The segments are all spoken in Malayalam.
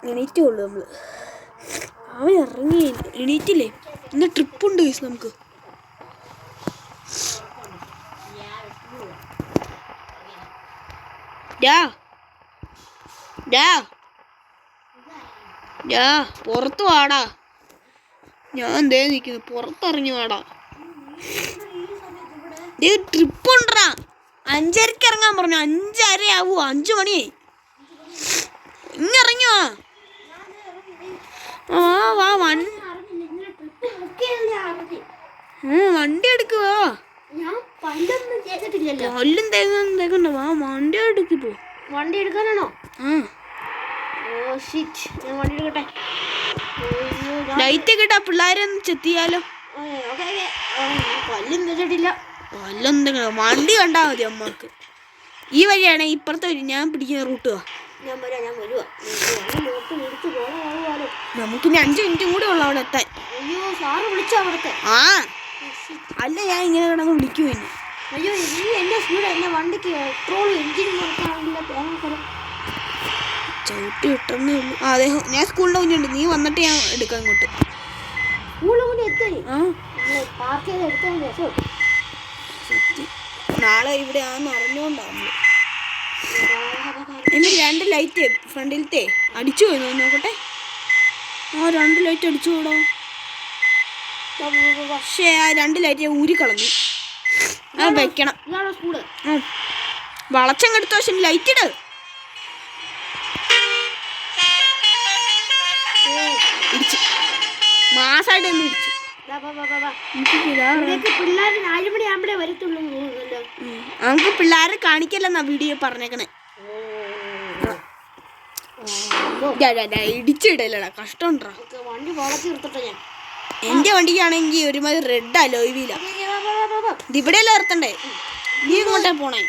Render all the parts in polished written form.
എണീറ്റുള്ളൂ നമ്മള്. അവൻ ഇറങ്ങി എണീറ്റില്ലേ. ഇന്ന് ട്രിപ്പുണ്ട് നമുക്ക്. പുറത്ത് വാടാ. ഞാൻ എന്തേ നിൽക്കുന്നു, പുറത്തിറങ്ങി വാടാ. ട്രിപ്പ് ഉണ്ടടാ. 5:30 ഇറങ്ങാൻ പറഞ്ഞു. 5:30 ആവോ? 5 മണിയായി. ഇങ്ങിറങ്ങി വാ. വാ വണ്ടി എടുക്കുവാ. പല്ലും തേക്കണ്ട. വാ വണ്ടി എടുക്കിപ്പോ. വണ്ടി എടുക്കാനാണോ? വണ്ടി എടുക്കട്ടെ. ലൈറ്റ് കിട്ടാ പിള്ളേരൊന്ന് ചെത്തിയാലോ. പല്ലും തെച്ചിട്ടില്ല. പല്ലെന്തെങ്കിലും വണ്ടി കണ്ടാ മതി അമ്മക്ക്. ഈ വഴിയാണ് ഇപ്പുറത്തെ വഴി. ഞാൻ പിടിക്കുന്ന റൂട്ട്. നമുക്കിനി 5 മിനിറ്റും കൂടെ ഉള്ളു അവിടെ എത്താൻ. ആ അല്ല, ഞാൻ ഇങ്ങനെ കിടന്ന് വിളിക്കും. അയ്യോ എന്റെ സ്പീഡ് എന്റെ വണ്ടിക്ക് പെട്രോൾ എഞ്ചിൻ ചവിട്ടി വിട്ടേ ഉള്ളൂ. അതെ, ഞാൻ സ്കൂളിന്റെ മുന്നുണ്ട്. നീ വന്നിട്ട് ഞാൻ എടുക്കാം ഇങ്ങോട്ട്. നാളെ ഇവിടെ ആന്ന് അറിഞ്ഞോണ്ടാവുന്നു. എനിക്ക് 2 ലൈറ്റ് ഫ്രണ്ടിലത്തെ അടിച്ചു പോയി. നോക്കട്ടെ. 2 ലൈറ്റ് അടിച്ചു പോടോ. പക്ഷേ ആ 2 ലൈറ്റ് ഊരിക്കളഞ്ഞു. വെക്കണം. വളച്ചങ്ങെടുത്ത പക്ഷെ ലൈറ്റ് ഇട്. ഇടിച്ചു. മാസായിട്ട് ഒന്ന് ഇടിച്ചു. നമുക്ക് പിള്ളേരെ കാണിക്കല്ലെന്നാ വീഡിയോ പറഞ്ഞേക്കണേ. ഇടിച്ചിടലടാ. കഷ്ടമുണ്ടാ. എന്റെ വണ്ടിക്കാണെങ്കിൽ ഒരുമാതിരി റെഡ് അലോയില്ല. ഇതിവിടെയല്ല നിർത്തണ്ടേ. നീ ഇങ്ങോട്ടേ പോണേ.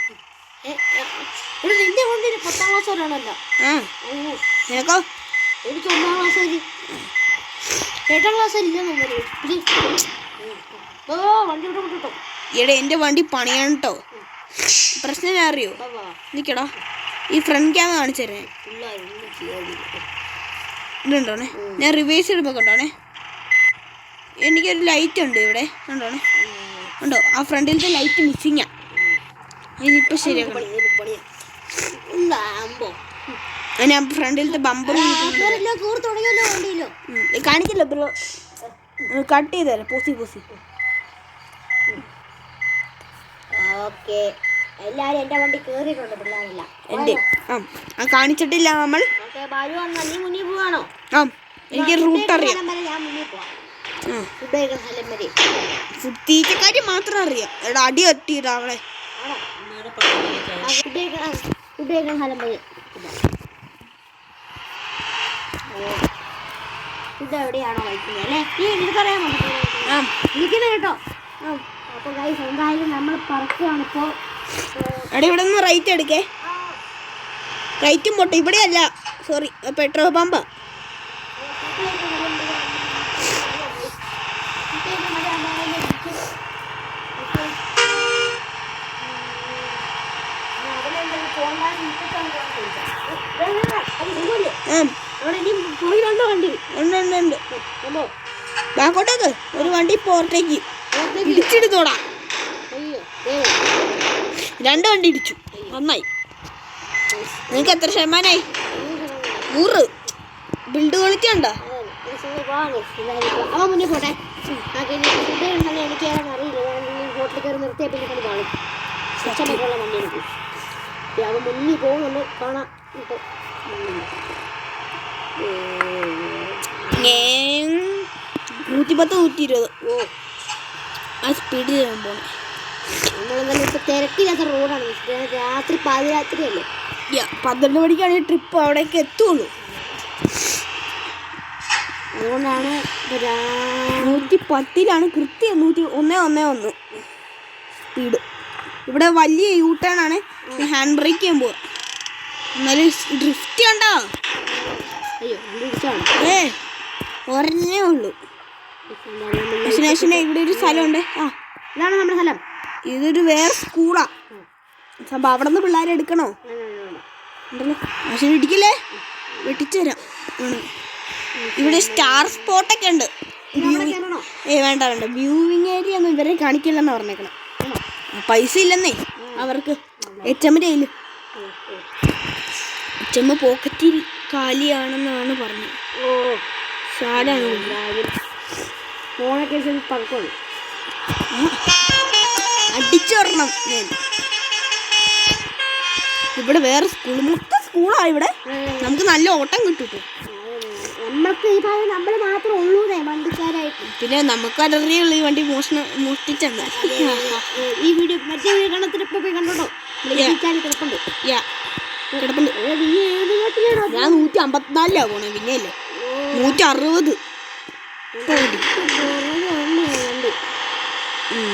നിന്റെ വണ്ടി 10ാം ക്ലാസ് വരെയാണല്ലോ. നിനക്കോ? എനിക്ക് 1ാം ക്ലാസ് വരെ. 8ാം ക്ലാസ് വണ്ടി വിട്ടോ. ഈടെ എന്റെ വണ്ടി പണിയാണ് കേട്ടോ. പ്രശ്നം അറിയോ? നിക്കടാ, ഈ ഫ്രണ്ട് ക്യാമറ കാണിച്ചു തരേ. ഇതുണ്ടോണേ. ഞാൻ റിവേഴ്സ് ഇടുമ്പോ കണ്ടോണേ. എനിക്കൊരു ലൈറ്റ് ഉണ്ട് ഇവിടെ. കണ്ടോണേ. ഉണ്ടോ? ആ ഫ്രണ്ടിലത്തെ ലൈറ്റ് മിസ്സിങ്ങാ. അതിനിപ്പോ ശരിയാക്കണം. ഞാൻ ഫ്രണ്ടിലത്തെ ബമ്പർ കാണിക്കില്ല ബ്രോ. കട്ട് ചെയ്ത് തരാം. പോസി. ഓക്കെ, എല്ലാരും എന്റെ വണ്ടി കേറിയിട്ടുണ്ട്. പിള്ളേരല്ല എന്റെ കാണിച്ചിട്ടില്ല നമ്മൾ. നീ മുന്നിൽ പോവാണോ? എനിക്ക് റൂട്ട് അറിയാം. ഞാൻ മുന്നിൽ പോവാം. തീറ്റക്കാരി മാത്രം അറിയാം. എടാ അടി കെട്ടിയിട്ടാ അവളെ. ഫുഡ് എവിടെയാണോ കഴിക്കുന്നത് അല്ലേ? നീ എനിക്കറിയാൻ വിളിക്കുന്നത് കേട്ടോ. അപ്പൊ ഗൈസ് എന്തായാലും നമ്മൾ പറക്കുകയാണ് ഇപ്പോ. എടാ ഇവിടെ നിന്ന് റൈറ്റ് എടുക്കേ. റൈറ്റും പോട്ടെ. ഇവിടെയല്ല, സോറി, പെട്രോൾ പമ്പാ. ഉണ്ട്. ബാക്കോട്ടേക്ക് ഒരു വണ്ടി പോർട്ടേക്ക് ഇടിച്ചിടുന്നോടാ. 2 വണ്ടി ഇടിച്ചു. നന്നായി. നിനക്ക് എത്ര ശതമാനായി? 100. ബിൽഡ് ക്വാളിറ്റി ഉണ്ടോ? അവൻ മുന്നേ പോട്ടെ. എനിക്ക് അറിയില്ല. ഹോട്ടലിൽ കയറി നിർത്തിയ പിന്നെ കളി കാണും. ഉള്ള വണ്ടി എനിക്ക്. അവൻ മുന്നിൽ പോകുന്നുണ്ട്. കാണാം. 110 120. ആ സ്പീഡിൽ ഞാൻ പോണേ. നമ്മളെന്തായാലും ഇപ്പൊ തിരക്കില്ലാത്ത റോഡാണ്. രാത്രി പാതിരാത്രിയല്ലേ. 12 മണിക്കാണ് ഈ ട്രിപ്പ് അവിടേക്ക് എത്തുള്ളൂ. അതുകൊണ്ടാണ് 110ലാണ് കൃത്യം. 111 സ്പീഡ്. ഇവിടെ വലിയ യൂട്ടേൺ ആണ്. ഹാൻഡ് ബ്രേക്ക് ചെയ്യാൻ പോവാ. എന്നാലും ഡ്രിഫ്റ്റ് കണ്ടോ? ഒരെണ്ണേ ഉള്ളൂ. ഇവിടെ ഒരു സ്ഥലമുണ്ട്. ഇതാണ് നമ്മുടെ സ്ഥലം. ഇതൊരു വേറെ സ്കൂളാ. സംഭവം അവിടെ നിന്ന് പിള്ളേരെ എടുക്കണോ? ഉണ്ടല്ലോ. പക്ഷെ ഇടിക്കില്ലേ, വെട്ടിച്ചു തരാം. ഇവിടെ സ്റ്റാർ സ്പോട്ടൊക്കെ ഉണ്ട്. വേണ്ട വേണ്ട, വ്യൂവിങ് ഏരിയ ഒന്നും ഇവരെ കാണിക്കില്ലെന്നാ പറഞ്ഞേക്കണം. പൈസ ഇല്ലെന്നേ അവർക്ക്. എച്ചമ്മിൻ്റെ കയ്യിൽ എച്ചമ്മ പോക്കറ്റിൽ കാലിയാണെന്നാണ് പറഞ്ഞത്. സാഡാണ്. അടിച്ചോറണം ഞാൻ. ഇവിടെ വേറെ സ്കൂൾ, മൊത്തം സ്കൂളാ ഇവിടെ. നമുക്ക് നല്ല ഓട്ടം കിട്ടും. നമ്മൾക്ക് ഈ ഭാഗം നമ്മൾ മാത്രമേ ഉള്ളൂ വണ്ടിക്കാരായിട്ട്. പിന്നെ നമുക്ക് അറിയുള്ളൂ ഈ വണ്ടി മോഷ്ടിച്ചെന്ന്. ഈ വീഡിയോ മറ്റേ വീഡിയോ കാണത്തിനിപ്പോ പോയി കണ്ടോ? കിടപ്പുണ്ട്. കിടപ്പുണ്ട്. ഞാൻ 154 പോണേ, പിന്നെ അല്ലേ 160.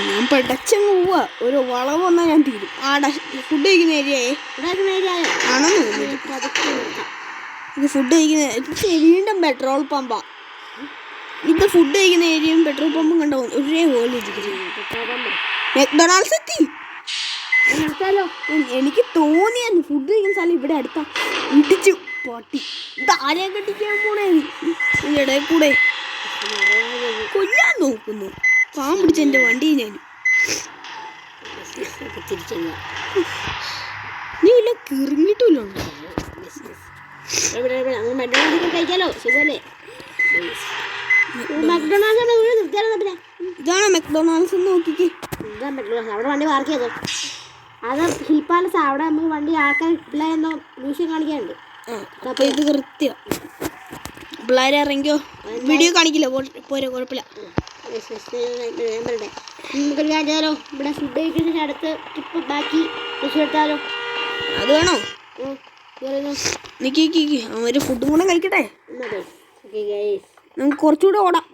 ഞാൻ പെടച്ചങ്ങ് പോവാ. ഒരു വളവ് വന്നാൽ ഞാൻ തീരും. ഫുഡ് കഴിക്കുന്ന ഏരിയയെ ആണെന്ന് ഇത് ഫുഡ് കഴിക്കുന്ന വീണ്ടും പെട്രോൾ പമ്പാ. ഇത് ഫുഡ് കഴിക്കുന്ന ഏരിയയും പെട്രോൾ പമ്പും കണ്ടാവും ഒരേ പോലെ ഇരിക്കുന്നത്. മെക്ഡൊണാൾഡ്സ് എത്തി. എനിക്ക് തോന്നിയായിരുന്നു ഫുഡ് കഴിക്കുന്ന സ്ഥലം ഇവിടെ അടുത്താ. ഇടിച്ചു പൊട്ടി. ഇത് ആരെയും കെട്ടിക്കാൻ പോണേ ഇടയിൽ കൂടെ കൊല്ലാൻ നോക്കുന്നു. പാമ്പ് പിടിച്ച എൻ്റെ വണ്ടി ഞാൻ. നീ ഇല്ല കിറിഞ്ഞിട്ടില്ല. കഴിക്കാലോ സുഖല്ലേ? ഇതാണ് മെക്ഡൊണാൾഡ്സ് എന്ന് നോക്കിക്കേ. അവിടെ വണ്ടി പാർക്ക് ചെയ്തോ. അത് ഹിൽ പാലസ്. അവിടെ നമുക്ക് വണ്ടി ആൾക്കാർ പിള്ളേരെന്തോ മ്യൂസിയം കാണിക്കാനുണ്ട്. അപ്പൊ ഇത് കൃത്യം പിള്ളേരെ ഇറങ്ങിയോ. വീഡിയോ കാണിക്കില്ല, പോരെ, കുഴപ്പമില്ല. നമുക്കൊരു കാര്യാലോ, ഇവിടെ ഫുഡ് കഴിക്കുന്നതിന് അടുത്ത് ട്രിപ്പ് ബാക്കി എടുത്താലോ? അത് വേണോ? നിക്ക് അവര് ഫുഡും കൂടെ കഴിക്കട്ടെ. നമുക്ക് കുറച്ചുകൂടെ ഓടാം.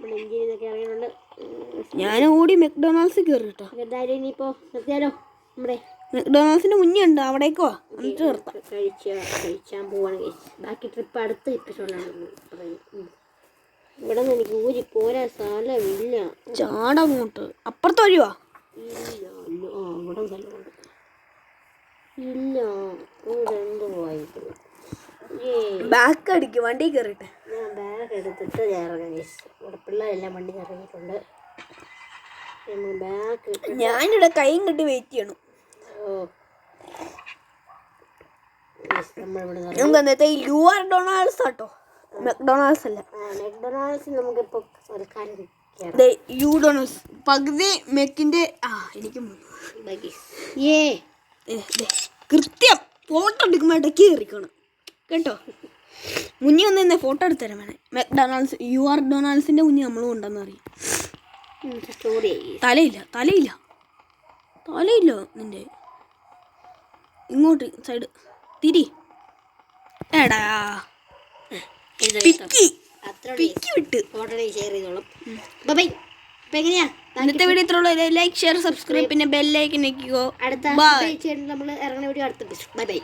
ഞാൻ ഓടി മെക്ഡൊണാൾഡ്സ് കയറി കേട്ടോ. എന്തായാലും ഇനിയിപ്പോ നിർത്തിയാലോ? നമ്മുടെ മെക്ഡൊണാൾഡ്സിന്റെ മുന്നുണ്ട്, അവിടേക്കോ എന്നിട്ട് നിർത്താം. കഴിച്ചാൻ പോവാണ്. ബാക്കി ട്രിപ്പ് അടുത്ത എപ്പിസോഡാണ്. ഇവിടെ നിന്ന് എനിക്ക് ഊരി പോരാ സ്ഥലമില്ല. ചാടങ്ങോട്ട് അപ്പുറത്ത് വരുവാ. ഇവിടെ സ്ഥലമുണ്ട്. ഇല്ല എന്തുവായിട്ട് ബാക്ക് അടിക്കും, വണ്ടി കയറിട്ടെ. ഞാൻ ബാഗ് എടുത്തിട്ട് ഇറങ്ങാം. ഇവിടെ പിള്ളേരെല്ലാം വണ്ടി ഇറങ്ങിയിട്ടുണ്ട്. ബാഗ് ഞാനിവിടെ കൈയും കെട്ടി വെയിറ്റ് ചെയ്യണം. നമുക്ക് അന്നത്തെ യുആർ ഡൊണാൾഡ്സ് ആട്ടോ, മെക്ഡൊണാൾഡ്സ് അല്ല. മെക്ഡൊണാൾഡ്സ് നമുക്കിപ്പോൾ ഒരു കാര്യം യു ഡൊണാൾഡ്സ് പകുതി മെക്കിന്റെ എനിക്ക് കൃത്യം ഫോട്ടോ എടുക്കുമ്പോൾ ഇടയ്ക്ക് കയറിക്കണം കേട്ടോ. മുന്നേ ഒന്ന് തന്നെ ഫോട്ടോ എടുത്തരാൻ വേണേ. മെക്ഡൊണാൾഡ്സ് യുആർ ഡൊണാൾഡ്സിന്റെ മുന്നേ നമ്മളും ഉണ്ടെന്ന് അറിയാം. തലയില്ല നിന്റെ. ഇങ്ങോട്ട് സൈഡ് തിരി. എടാ പിക്കി വിട്ട്. ഇന്നത്തെ വീഡിയോ ഇത്രയുള്ളൂ. ലൈക്ക്, ഷെയർ, സബ്സ്ക്രൈബ്, പിന്നെ ബെല്ലൈക്കൻ ഞെക്കിക്കോ. അടുത്ത നമ്മൾ ഇറങ്ങുന്ന വീഡിയോ അടുത്ത ബൈ ബൈ.